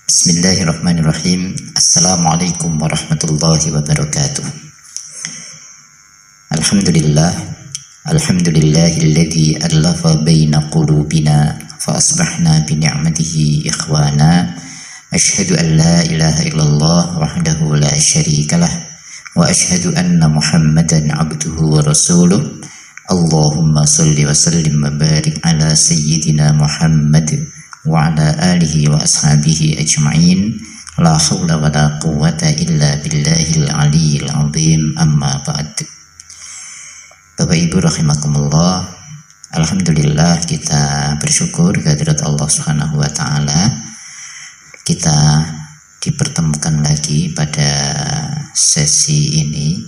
Bismillahirrahmanirrahim. Assalamualaikum warahmatullahi wabarakatuh. Alhamdulillah. Alhamdulillahilladzi allafa baina qulubina fa asbahna bi ni'matihi ikhwana. Asyhadu an la ilaha illallah wahdahu la syarikalah wa asyhadu anna Muhammadan abduhu wa rasuluh. Allahumma salli wa sallim wa barik ala sayyidina Muhammad wa ala alihi wa ashabihi ajma'in. La hawla wa la quwwata illa billahil aliyyil azim. Amma ba'd. Bapak Ibu rahimakumullah, alhamdulillah kita bersyukur kehadirat Allah Subhanahu wa taala. Kita dipertemukan lagi pada sesi ini.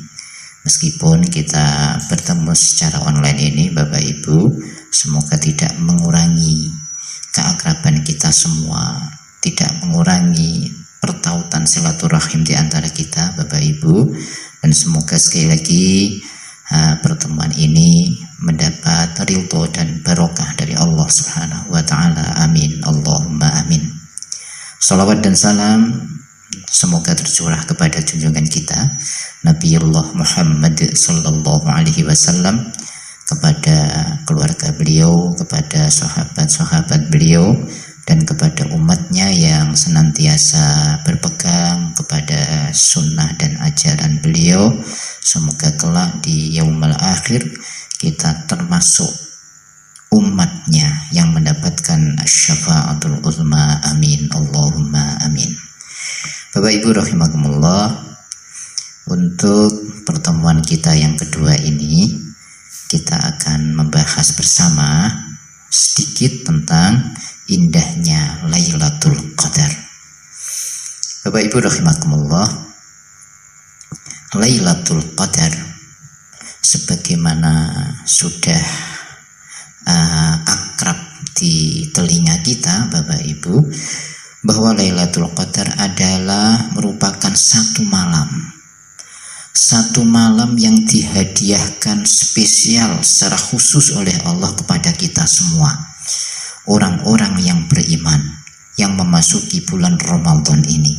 Meskipun kita bertemu secara online ini, Bapak Ibu, semoga tidak mengurangi keakraban kita semua, tidak mengurangi pertautan silaturahim di antara kita, Bapak Ibu, dan semoga sekali lagi pertemuan ini mendapat ridho dan barokah dari Allah Subhanahu wa taala. Amin. Allahumma amin. Salawat dan salam semoga tercurah kepada junjungan kita Nabiullah Muhammad sallallahu alaihi wasallam, kepada keluarga beliau, kepada sahabat-sahabat beliau, dan kepada umatnya yang senantiasa berpegang kepada sunnah dan ajaran beliau. Semoga kelak di yaumul akhir kita termasuk umatnya yang mendapatkan syafaatul uzma. Amin. Allahumma amin. Bapak Ibu rahimakumullah, untuk pertemuan kita yang kedua ini kita akan membahas bersama sedikit tentang indahnya Lailatul Qadar. Bapak Ibu rahimakumullah, Lailatul Qadar sebagaimana sudah akrab di telinga kita, Bapak Ibu, bahwa Lailatul Qadar adalah merupakan satu malam yang dihadiahkan spesial secara khusus oleh Allah kepada kita semua, orang-orang yang beriman yang memasuki bulan Ramadan ini.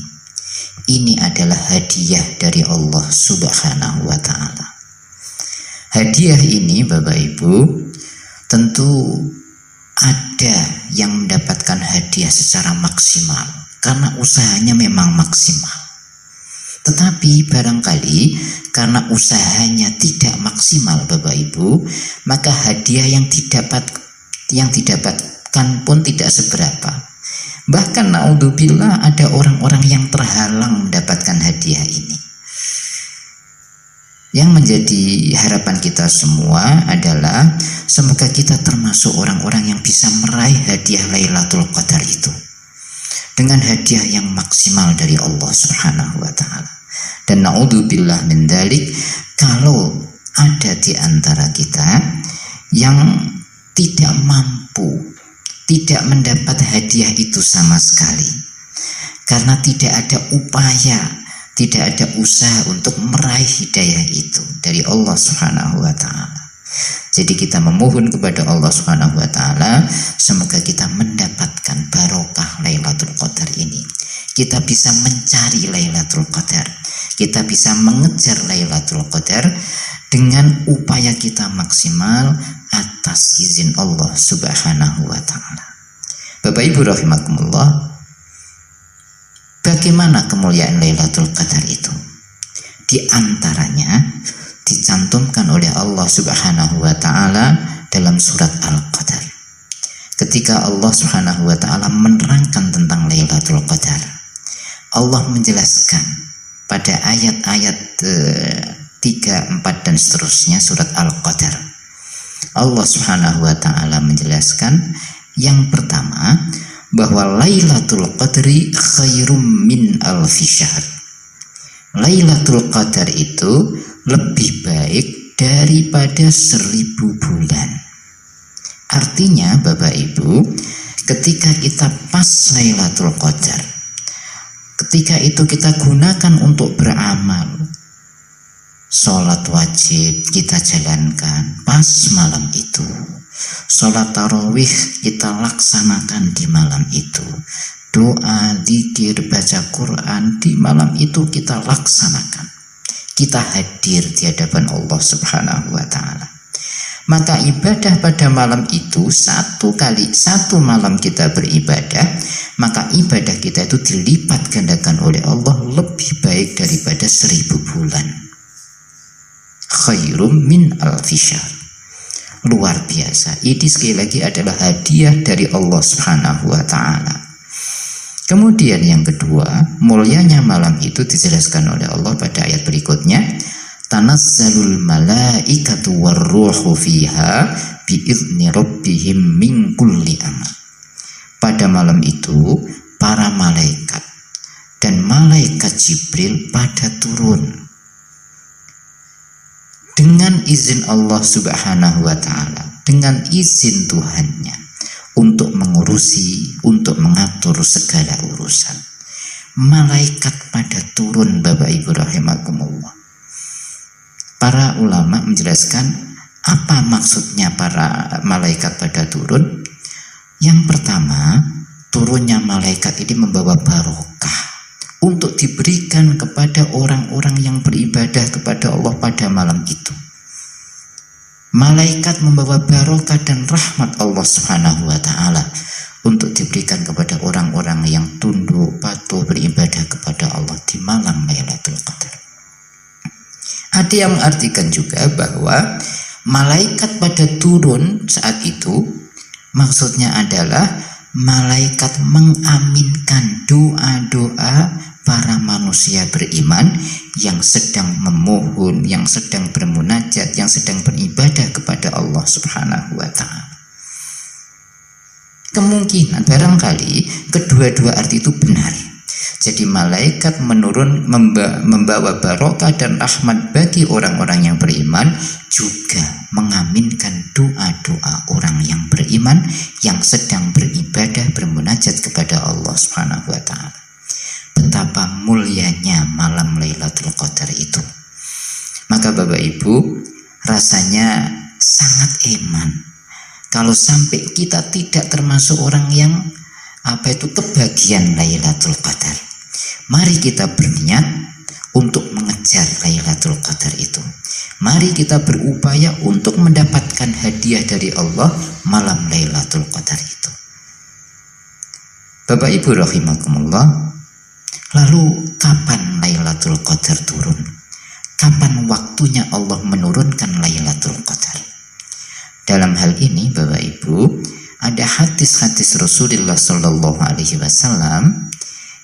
Ini adalah hadiah dari Allah Subhanahu wa taala. Hadiah ini, Bapak Ibu, tentu ada yang mendapatkan hadiah secara maksimal karena usahanya memang maksimal. Tetapi barangkali karena usahanya tidak maksimal, Bapak Ibu, maka hadiah yang didapatkan pun tidak seberapa. Bahkan naudzubillah, ada orang-orang yang terhalang mendapatkan hadiah ini. Yang menjadi harapan kita semua adalah semoga kita termasuk orang-orang yang bisa meraih hadiah Lailatul Qadar itu dengan hadiah yang maksimal dari Allah Subhanahu wa taala. Dan naudzubillah min dzalik, kalau ada di antara kita yang tidak mampu, tidak mendapat hadiah itu sama sekali karena tidak ada upaya, tidak ada usaha untuk meraih hidayah itu dari Allah Subhanahu wa taala. Jadi kita memohon kepada Allah Subhanahu wa taala semoga kita mendapatkan barokah Lailatul Qadar ini. Kita bisa mencari Lailatul Qadar, kita bisa mengejar Lailatul Qadar dengan upaya kita maksimal atas izin Allah Subhanahu wa taala. Bapak Ibu rahimakumullah, bagaimana kemuliaan Lailatul Qadar itu? Di antaranya dicantumkan oleh Allah Subhanahu wa taala dalam surat Al-Qadar. Ketika Allah Subhanahu wa taala menerangkan tentang Lailatul Qadar, Allah menjelaskan pada ayat-ayat 3, 4 dan seterusnya surat Al-Qadar. Allah Subhanahu wa taala menjelaskan yang pertama bahwa Lailatul Qadri khairum min alfi syahr. Lailatul Qadar itu lebih baik daripada 1000 bulan. Artinya Bapak Ibu, ketika kita pas Lailatul Qadar, ketika itu kita gunakan untuk beramal, sholat wajib kita jalankan pas malam itu, sholat tarawih kita laksanakan di malam itu, doa, zikir, baca Quran di malam itu kita laksanakan. Kita hadir di hadapan Allah Subhanahu wa ta'ala. Maka ibadah pada malam itu satu malam kita beribadah, maka ibadah kita itu dilipat gandakan oleh Allah lebih baik daripada 1000 bulan. Khairum min alfi syahr. Luar biasa. Ini sekali lagi adalah hadiah dari Allah Subhanahu wa ta'ala. Kemudian yang kedua, mulianya malam itu dijelaskan oleh Allah pada ayat berikutnya. Tanazzalul malaikatu warruhu fiha biizni rabbihim min kulli amr. Pada malam itu para malaikat dan malaikat Jibril pada turun dengan izin Allah Subhanahu wa ta'ala, dengan izin Tuhannya untuk mengurusi, untuk mengatur segala urusan. Malaikat pada turun, Bapak Ibu rahimakumullah. Para ulama menjelaskan apa maksudnya para malaikat pada turun. Yang pertama, turunnya malaikat ini membawa barokah untuk diberikan kepada orang-orang yang beribadah kepada Allah pada malam itu. Malaikat membawa barokah dan rahmat Allah Subhanahu wa ta'ala untuk diberikan kepada orang-orang yang tunduk patuh beribadah kepada Allah di malam Lailatul Qadar. Ada yang mengartikan juga bahwa malaikat pada turun saat itu maksudnya adalah malaikat mengaminkan doa-doa para manusia beriman yang sedang memohon, yang sedang bermunajat, yang sedang beribadah kepada Allah Subhanahu wa ta'ala. Kemungkinan barangkali kedua-dua arti itu benar. Jadi malaikat menurun membawa barokah dan rahmat bagi orang-orang yang beriman, juga mengaminkan doa-doa orang yang beriman yang sedang beribadah bermunajat kepada Allah Subhanahu wa ta'ala. Betapa mulianya malam Lailatul Qadar itu. Maka Bapak Ibu, rasanya sangat iman kalau sampai kita tidak termasuk orang yang kebagian Lailatul Qadar. Mari kita berniat untuk mengejar Lailatul Qadar itu. Mari kita berupaya untuk mendapatkan hadiah dari Allah malam Lailatul Qadar itu. Bapak Ibu rahimakumullah, lalu kapan Lailatul Qadar turun? Kapan waktunya Allah menurunkan Lailatul Qadar? Dalam hal ini Bapak Ibu, ada hadis-hadis Rasulullah Shallallahu Alaihi Wasallam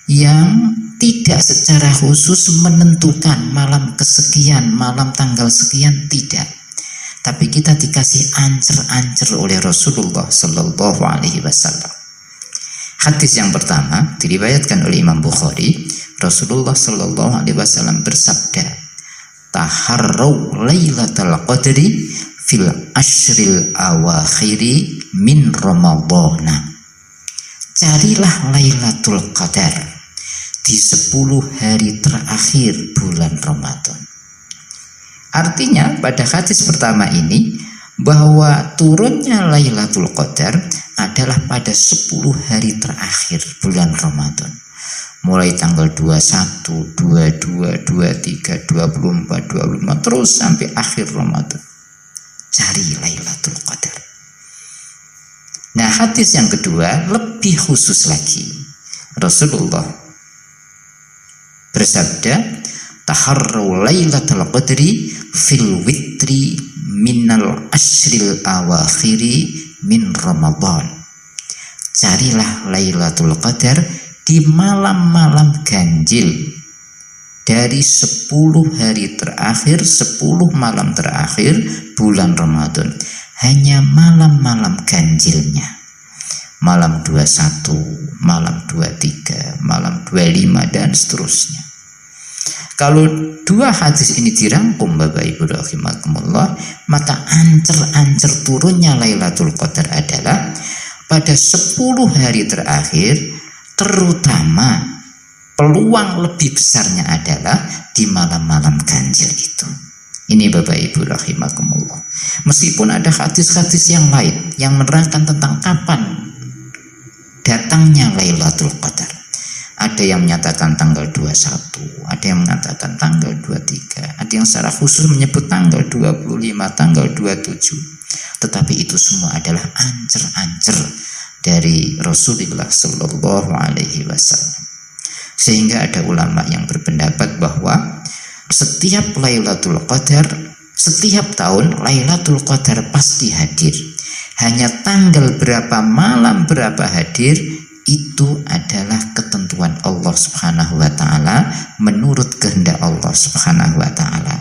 yang tidak secara khusus menentukan malam kesekian, malam tanggal sekian, tidak. Tapi kita dikasih ancer-ancer oleh Rasulullah Shallallahu Alaihi Wasallam. Hadis yang pertama diriwayatkan oleh Imam Bukhari. Rasulullah Shallallahu Alaihi Wasallam bersabda, "Taharrau Lailatul Qadri fil ashril awakhiri min Ramadhana." Carilah Lailatul Qadar di 10 hari terakhir bulan Ramadan. Artinya pada hadis pertama ini bahwa turunnya Lailatul Qadar adalah pada 10 hari terakhir bulan Ramadan. Mulai tanggal 21, 22, 23, 24, 25 terus sampai akhir Ramadan. Cari Lailatul Qadar. Nah, hadis yang kedua lebih khusus lagi. Rasulullah bersabda, "Taharru Lailatul Qadri fil witri minal ashril awakhiri min Ramadan." Carilah Lailatul Qadar di malam-malam ganjil dari 10 hari terakhir, 10 malam terakhir bulan Ramadan. Hanya malam-malam ganjilnya. Malam 21, malam 23, malam 25 dan seterusnya. Kalau dua hadis ini dirangkum Bapak Ibu rahimakumullah, maka ancer-ancer turunnya Lailatul Qadar adalah pada 10 hari terakhir, terutama peluang lebih besarnya adalah di malam-malam ganjil itu. Ini Bapak Ibu rahimakumullah. Meskipun ada hadis-hadis yang lain yang menerangkan tentang kapan datangnya Lailatul Qadar. Ada yang menyatakan tanggal 21, ada yang mengatakan tanggal 23, ada yang secara khusus menyebut tanggal 25, tanggal 27. Tetapi itu semua adalah ancer-ancer dari Rasulullah Shallallahu Alaihi Wasallam. Sehingga ada ulama yang berpendapat bahwa setiap Lailatul Qadar, setiap tahun Lailatul Qadar pasti hadir. Hanya tanggal berapa, malam berapa hadir, itu adalah ketentuan Allah Subhanahu wa Ta'ala, menurut kehendak Allah Subhanahu wa Ta'ala.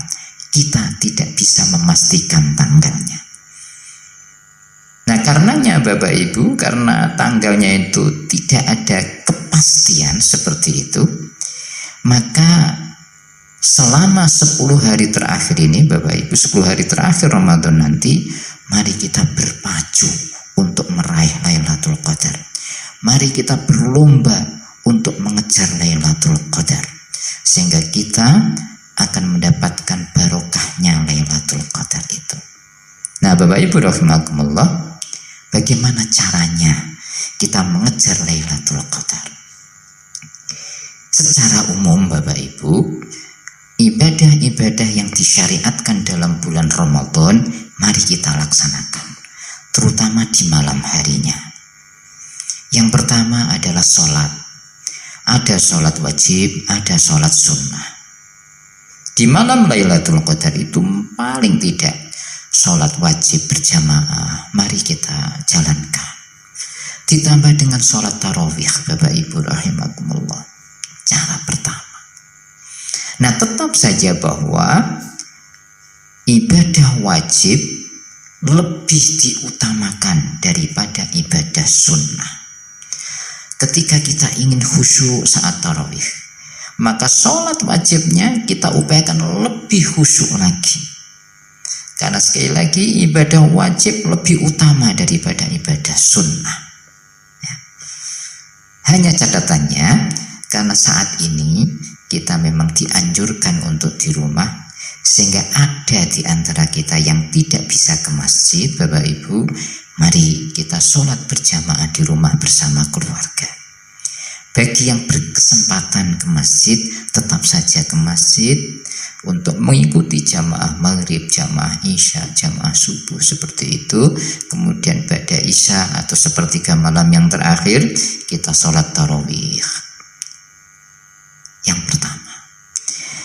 Kita tidak bisa memastikan tanggalnya. Nah, karenanya Bapak Ibu, karena tanggalnya itu tidak ada kepastian seperti itu, maka selama 10 hari terakhir ini Bapak Ibu, 10 hari terakhir Ramadan nanti, mari kita berpacu untuk meraih Lailatul Qadar. Mari kita berlomba untuk mengejar Lailatul Qadar, sehingga kita akan mendapatkan barokahnya Lailatul Qadar itu. Nah, Bapak Ibu rahimakumullah, bagaimana caranya kita mengejar Lailatul Qadar? Secara umum Bapak Ibu, ibadah-ibadah yang disyariatkan dalam bulan Ramadan mari kita laksanakan, terutama di malam harinya. Yang pertama adalah sholat. Ada sholat wajib, ada sholat sunnah. Di malam Lailatul Qadar itu paling tidak sholat wajib berjamaah, mari kita jalankan. Ditambah dengan sholat tarawih Bapak Ibu rahimakumullah. Cara pertama. Nah, tetap saja bahwa ibadah wajib lebih diutamakan daripada ibadah sunnah. Ketika kita ingin khusyuk saat tarawih, maka sholat wajibnya kita upayakan lebih khusyuk lagi. Karena sekali lagi ibadah wajib lebih utama daripada ibadah sunnah. Ya. Hanya catatannya, karena saat ini kita memang dianjurkan untuk di rumah, sehingga ada di antara kita yang tidak bisa ke masjid. Bapak Ibu, mari kita sholat berjamaah di rumah bersama keluarga. Bagi yang berkesempatan ke masjid, tetap saja ke masjid untuk mengikuti jamaah maghrib, jamaah isya, jamaah subuh seperti itu. Kemudian pada isya atau sepertiga malam yang terakhir kita sholat tarawih. Yang pertama.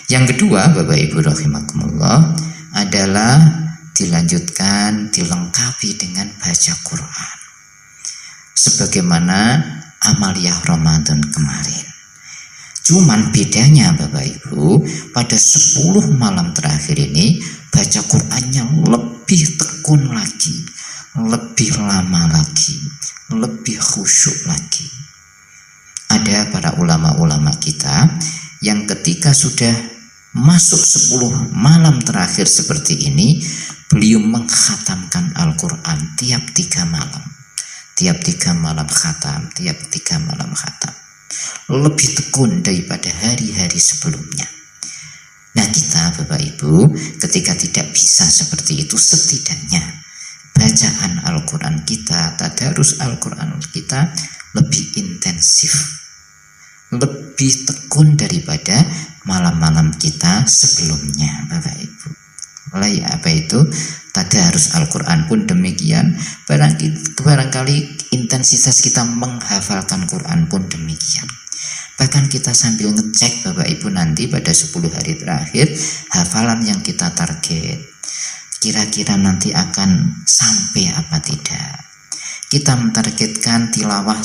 Yang kedua Bapak Ibu rahimakumullah adalah dilanjutkan, dilengkapi dengan baca Quran. Sebagaimana amaliyah Ramadan kemarin. Cuman bedanya Bapak Ibu, pada 10 malam terakhir ini baca Qurannya lebih tekun lagi, lebih lama lagi, lebih khusyuk lagi. Ada para ulama-ulama kita yang ketika sudah masuk 10 malam terakhir seperti ini, beliau mengkhatamkan Al-Quran tiap 3 malam. Tiap 3 malam khatam, tiap 3 malam khatam. Lebih tekun daripada hari-hari sebelumnya. Nah, kita Bapak Ibu, ketika tidak bisa seperti itu, setidaknya bacaan Al-Quran kita, tadarus Al-Quran kita lebih intensif, lebih tekun daripada malam-malam kita sebelumnya Bapak Ibu. Mulai apa itu? Tadarus Al-Quran pun demikian. Barangkali intensitas kita menghafalkan Quran pun demikian. Bahkan kita sambil ngecek Bapak Ibu nanti pada 10 hari terakhir, hafalan yang kita target kira-kira nanti akan sampai apa tidak. Kita mentargetkan tilawah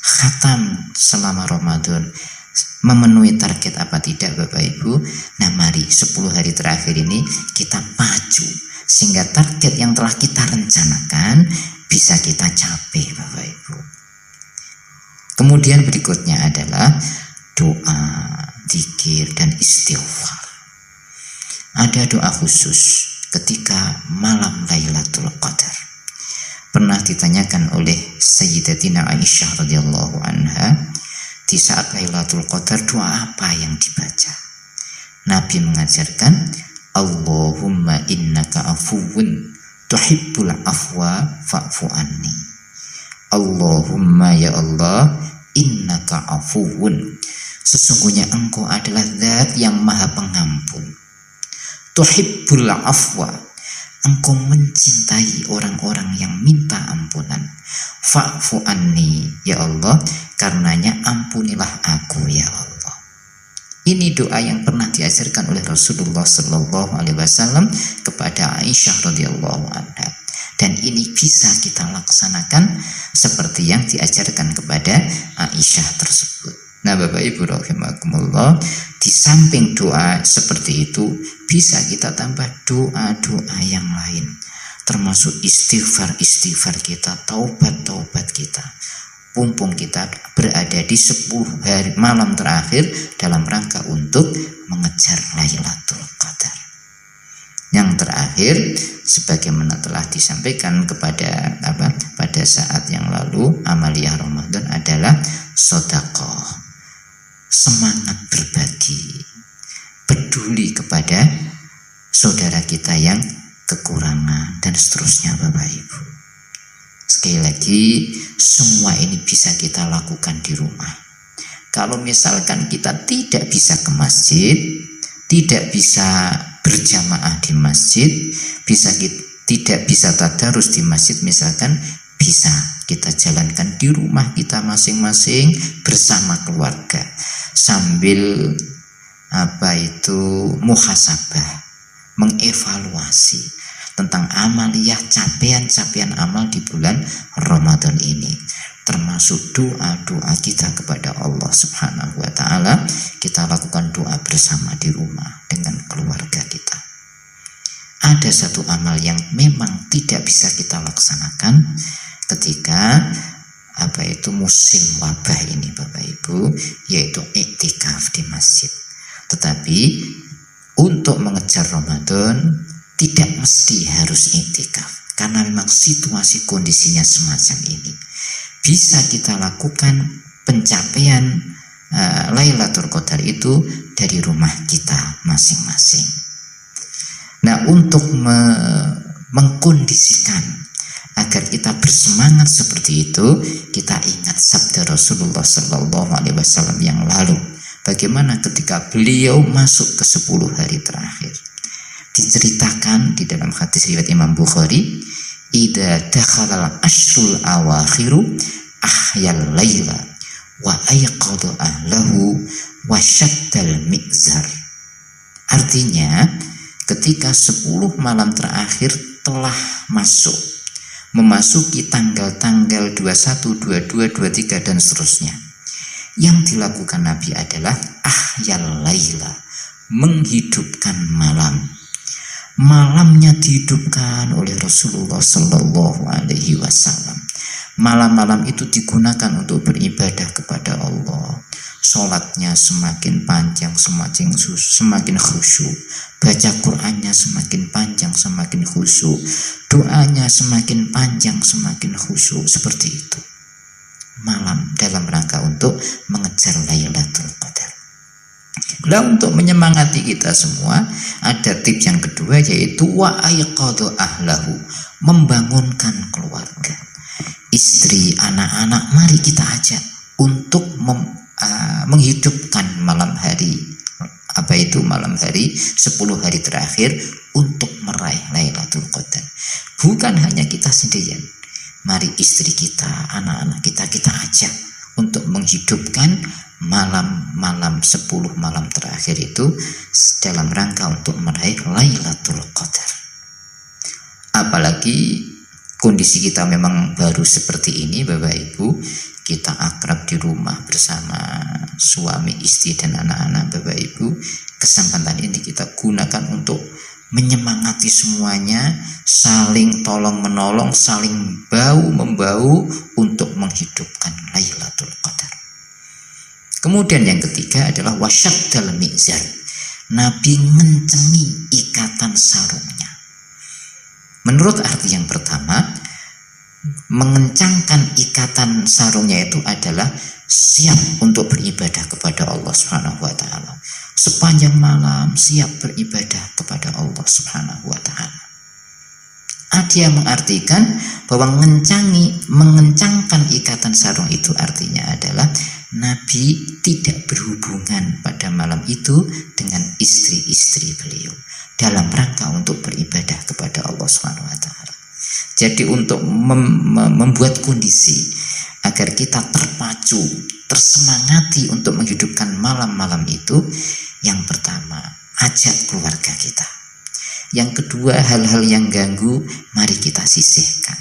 khatam selama Ramadan, memenuhi target apa tidak Bapak Ibu. Nah, mari 10 hari terakhir ini kita maju sehingga target yang telah kita rencanakan bisa kita capai Bapak Ibu. Kemudian berikutnya adalah doa, zikir dan istighfar. Ada doa khusus ketika malam Lailatul Qadar. Pernah ditanyakan oleh Sayyidatina Aisyah radhiyallahu anha, di saat Lailatul Qadar doa apa yang dibaca? Nabi mengajarkan, Allahumma innaka afuwun tuhibbul afwa fa'fu anni. Allahumma ya Allah, innaka afuwun, sesungguhnya engkau adalah zat yang maha pengampun. Tuhibbul afwa, engkau mencintai orang-orang yang minta ampunan. Fa'fu anni ya Allah, karenanya ampunilah aku ya Allah. Ini doa yang pernah diajarkan oleh Rasulullah Sallallahu Alaihi Wasallam kepada Aisyah radhiyallahu anha, dan ini bisa kita laksanakan seperti yang diajarkan kepada Aisyah tersebut. Nah, Bapak Ibu rahimakumullah, di samping doa seperti itu bisa kita tambah doa-doa yang lain, termasuk istighfar kita, taubat kita. Mumpung kita berada di 10 hari malam terakhir dalam rangka untuk mengejar Lailatul Qadar. Yang terakhir, sebagaimana telah disampaikan pada saat yang lalu, amaliyah Ramadan adalah sedekah, semangat berbagi, peduli kepada saudara kita yang kekurangan, dan seterusnya Bapak Ibu. Sekali lagi, semua ini bisa kita lakukan di rumah. Kalau misalkan kita tidak bisa ke masjid, tidak bisa berjamaah di masjid, tidak bisa tadarus di masjid, misalkan bisa kita jalankan di rumah kita masing-masing bersama keluarga, sambil muhasabah, mengevaluasi tentang amaliyah, capaian amal di bulan Ramadan ini, termasuk doa-doa kita kepada Allah Subhanahu wa Ta'ala. Kita lakukan doa bersama di rumah dengan keluarga kita. Ada satu amal yang memang tidak bisa kita laksanakan ketika musim wabah ini Bapak Ibu, yaitu iktikaf di masjid. Tetapi untuk mengejar Ramadan tidak mesti harus iktikaf, karena memang situasi kondisinya semacam ini. Bisa kita lakukan pencapaian Lailatul Qadar itu dari rumah kita masing-masing. Nah, untuk mengkondisikan agar kita bersemangat seperti itu, kita ingat sabda Rasulullah Sallallahu Alaihi Wasallam yang lalu, bagaimana ketika beliau masuk ke 10 hari terakhir. Diceritakan di dalam hadis riwayat Imam Bukhari, idza dakhalal ashrul awakhiru ahyal laila wa ayqadha ahlahu wa syaddal mizar. Artinya, ketika 10 malam terakhir telah memasuki tanggal-tanggal 21, 22, 23 dan seterusnya, yang dilakukan Nabi adalah ahyal laila, menghidupkan malam. Malamnya dihidupkan oleh Rasulullah Sallallahu Alaihi Wasallam. Malam-malam itu digunakan untuk beribadah kepada Allah. Sholatnya semakin panjang, semakin khusyuk. Baca Qur'annya semakin panjang, semakin khusyuk. Doanya semakin panjang, semakin khusyuk. Seperti itu. Malam dalam rangka untuk mengejar Lailatul Qadar. Nah, untuk menyemangati kita semua, ada tips yang kedua, yaitu wa ayqadha ahlahu, membangunkan keluarga, istri, anak-anak. Mari kita ajak untuk menghidupkan malam hari, malam hari 10 hari terakhir untuk meraih Lailatul Qadar. Bukan hanya kita sendirian, mari istri kita, anak-anak kita ajak untuk menghidupkan malam 10 malam terakhir itu dalam rangka untuk meraih Lailatul Qadar. Apalagi kondisi kita memang baru seperti ini Bapak Ibu, kita akrab di rumah bersama suami, istri dan anak-anak Bapak Ibu. Kesempatan ini kita gunakan untuk menyemangati semuanya, saling tolong menolong, saling bahu-membahu untuk menghidupkan Lailatul Qadar. Kemudian yang ketiga adalah wasyaddal mizar. Nabi mencengi ikatan sarungnya. Menurut arti yang pertama, mengencangkan ikatan sarungnya itu adalah siap untuk beribadah kepada Allah Subhanahu wa Ta'ala. Sepanjang malam siap beribadah kepada Allah Subhanahu wa Ta'ala. Ada yang mengartikan bahwa mengencangkan ikatan sarung itu artinya adalah Nabi tidak berhubungan pada malam itu dengan istri-istri beliau dalam rangka untuk beribadah kepada Allah Subhanahu wa taala. Jadi untuk membuat kondisi agar kita terpacu, tersemangati untuk menghidupkan malam-malam itu, yang pertama, ajak keluarga kita. Yang kedua, hal-hal yang ganggu, mari kita sisihkan.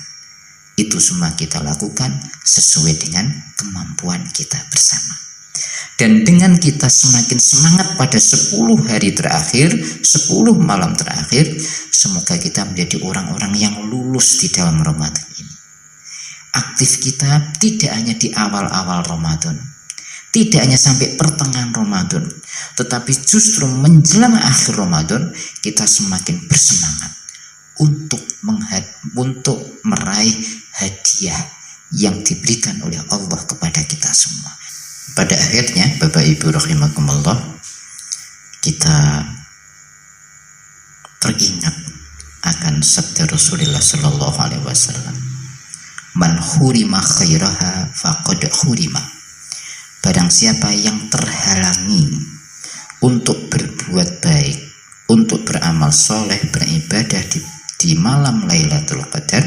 Itu semua kita lakukan sesuai dengan kemampuan kita bersama. Dan dengan kita semakin semangat pada 10 hari terakhir, 10 malam terakhir, semoga kita menjadi orang-orang yang lulus di dalam Ramadan ini. Aktif kita tidak hanya di awal-awal Ramadan, tidak hanya sampai pertengahan Ramadan, tetapi justru menjelang akhir Ramadan kita semakin bersemangat untuk meraih hadiah yang diberikan oleh Allah kepada kita semua. Pada akhirnya, Bapak Ibu rahimakumullah, kita teringat akan sabda Rasulullah sallallahu alaihi wasallam, "Man hurima khairaha faqad hurima." Barang siapa yang terhalangi untuk berbuat baik, untuk beramal soleh, beribadah di malam Lailatul Qadar,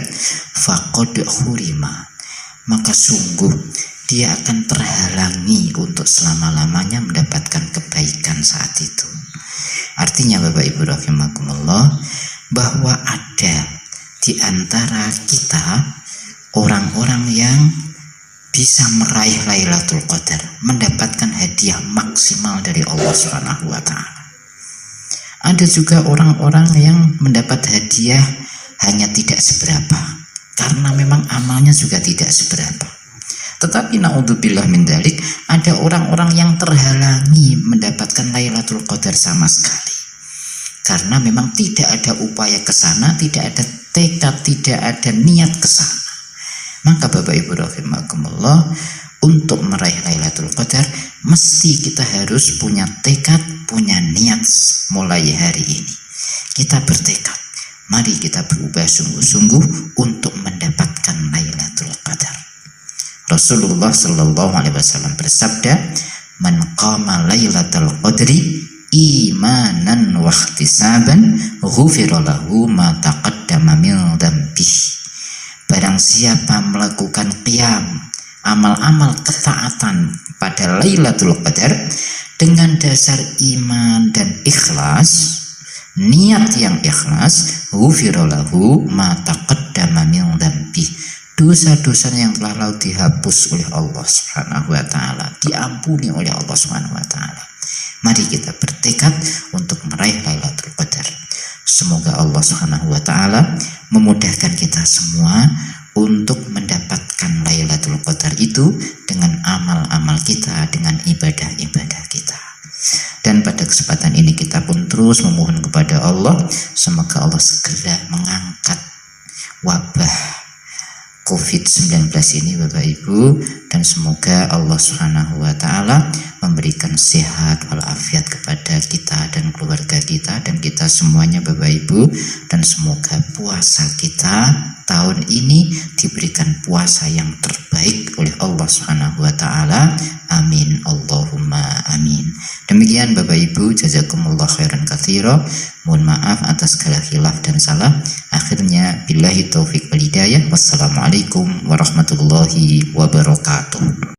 faqad hurima, maka sungguh dia akan terhalangi untuk selama-lamanya mendapatkan kebaikan saat itu. Artinya Bapak Ibu rahimakumullah, bahwa ada di antara kita orang-orang yang bisa meraih Lailatul Qadar, mendapatkan hadiah maksimal dari Allah Subhanahu wa taala. Ada juga orang-orang yang mendapat hadiah hanya tidak seberapa, karena memang amalnya juga tidak seberapa. Tetapi naudzubillah min dzalik, ada orang-orang yang terhalangi mendapatkan Lailatul Qadar sama sekali, karena memang tidak ada upaya ke sana, tidak ada tekad, tidak ada niat ke sana. Maka Bapak Ibu rahimakumullah, untuk meraih Lailatul Qadar mesti kita harus punya tekad, punya niat mulai hari ini. Kita bertekad, mari kita berubah sungguh-sungguh untuk mendapatkan Lailatul Qadar. Rasulullah sallallahu alaihi wasallam bersabda, "Man qama Lailatul Qadri imanan wa ihtisaban, ghufira lahu ma taqaddama min dhanbihi." Barang siapa melakukan qiyam, amal-amal ketaatan pada Lailatul Qadar dengan dasar iman dan ikhlas, niat yang ikhlas, ghufira lahu ma taqaddama min dhanbihi, dosa-dosa yang telah lalu dihapus oleh Allah Subhanahu wa taala, diampuni oleh Allah Subhanahu wa taala. Mari kita bertekad untuk meraih Lailatul Qadar. Semoga Allah Subhanahu wa taala memudahkan kita semua untuk mendapatkan Lailatul Qadar itu dengan amal-amal kita, dengan ibadah-ibadah kita. Dan pada kesempatan ini kita pun terus memohon kepada Allah, semoga Allah segera mengangkat wabah COVID-19 ini Bapak Ibu, dan semoga Allah Subhanahu wa taala memberikan sehat walafiat kepada kita dan keluarga kita dan kita semuanya Bapak Ibu, dan semoga puasa kita tahun ini diberikan puasa yang terbaik oleh Allah Subhanahu wa taala. Amin Allahumma amin. Demikian Bapak Ibu, jazakumullah khairan katsira. Mohon maaf atas segala khilaf dan salah. Akhirnya billahi taufik wal hidayah. Wassalamualaikum warahmatullahi wabarakatuh.